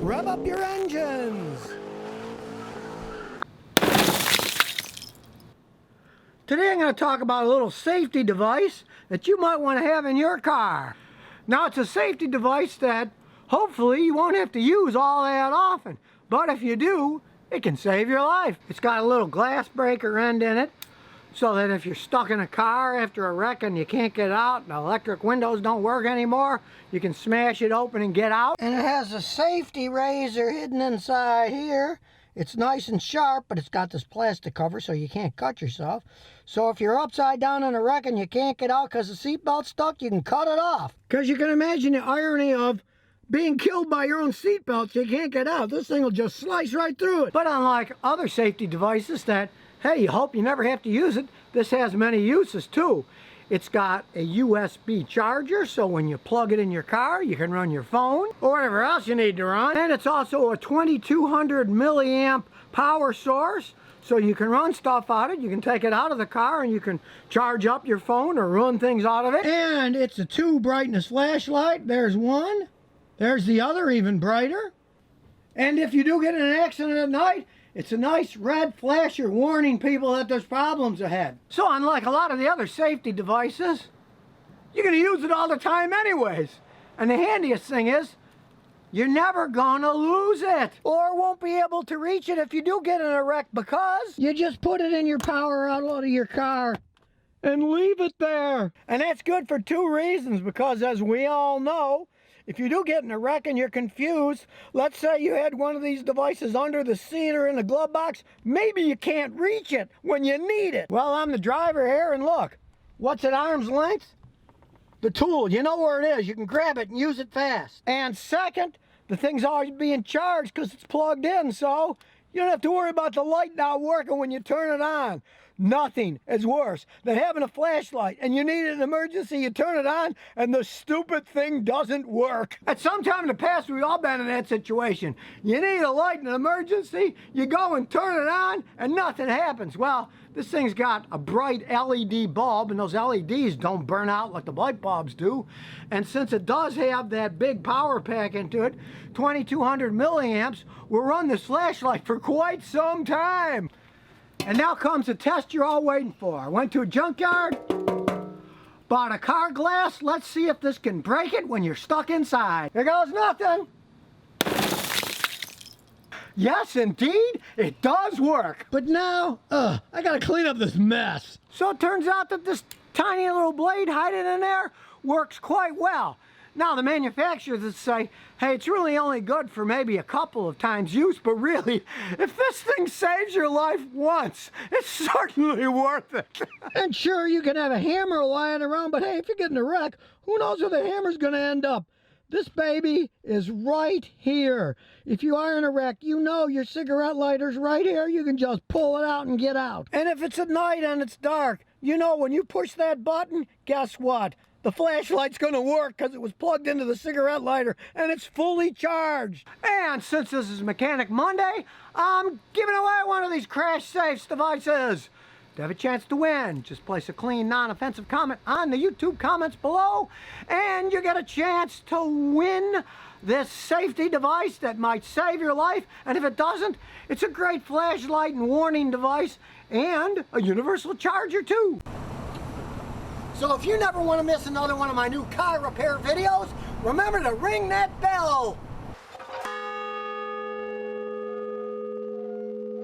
rev up your engines. Today I'm going to talk about a little safety device that you might want to have in your car. Now it's a safety device that hopefully you won't have to use all that often, but if you do, it can save your life. It's got a little glass breaker end in it, so that if you're stuck in a car after a wreck and you can't get out and the electric windows don't work anymore, you can smash it open and get out. And it has a safety razor hidden inside here. It's nice and sharp, but it's got this plastic cover so you can't cut yourself. So if you're upside down in a wreck and you can't get out because the seatbelt's stuck, you can cut it off. Because you can imagine the irony of being killed by your own seatbelt, you can't get out. This thing will just slice right through it. But unlike other safety devices that, hey, you hope you never have to use it, this has many uses too. It's got a USB charger, so when you plug it in your car, you can run your phone or whatever else you need to run. And it's also a 2200 milliamp power source, so you can run stuff out of it. You can take it out of the car and you can charge up your phone or run things out of it. And it's a 2 brightness flashlight. There's one. There's the other, even brighter. And if you do get in an accident at night, it's a nice red flasher warning people that there's problems ahead. So unlike a lot of the other safety devices, you're going to use it all the time anyways. And the handiest thing is, you're never going to lose it. Or won't be able to reach it if you do get in a wreck, because you just put it in your power outlet of your car and leave it there. And that's good for 2 reasons, because as we all know, if you do get in a wreck and you're confused, let's say you had one of these devices under the seat or in the glove box, maybe you can't reach it when you need it. Well, I'm the driver here, and look, what's at arm's length? The tool. You know where it is. You can grab it and use it fast. And second, the thing's always being charged because it's plugged in, so you don't have to worry about the light not working when you turn it on. Nothing is worse than having a flashlight and you need it in an emergency, you turn it on and the stupid thing doesn't work. At some time in the past, we've all been in that situation. You need a light in an emergency, you go and turn it on and nothing happens. Well, this thing's got a bright LED bulb, and those LEDs don't burn out like the light bulbs do. And since it does have that big power pack into it, 2200 milliamps, will run this flashlight for quite some time. And now comes the test you're all waiting for. I went to a junkyard, bought a car glass. Let's see if this can break it when you're stuck inside. Here goes nothing. Yes, indeed, it does work. But now, I gotta clean up this mess. So it turns out that this tiny little blade hiding in there works quite well. Now, the manufacturers say, hey, it's really only good for maybe a couple of times use, but really, if this thing saves your life once, it's certainly worth it. And sure, you can have a hammer lying around, but hey, if you get in a wreck, who knows where the hammer's gonna end up? This baby is right here. If you are in a wreck, you know your cigarette lighter's right here. You can just pull it out and get out. And if it's at night and it's dark, you know when you push that button, guess what? The flashlight's gonna work because it was plugged into the cigarette lighter and it's fully charged. And since this is Mechanic Monday, I'm giving away one of these crash safe devices. To have a chance to win, just place a clean, non-offensive comment on the YouTube comments below, and you get a chance to win this safety device that might save your life. And if it doesn't, it's a great flashlight and warning device and a universal charger too. So if you never want to miss another one of my new car repair videos, remember to ring that bell.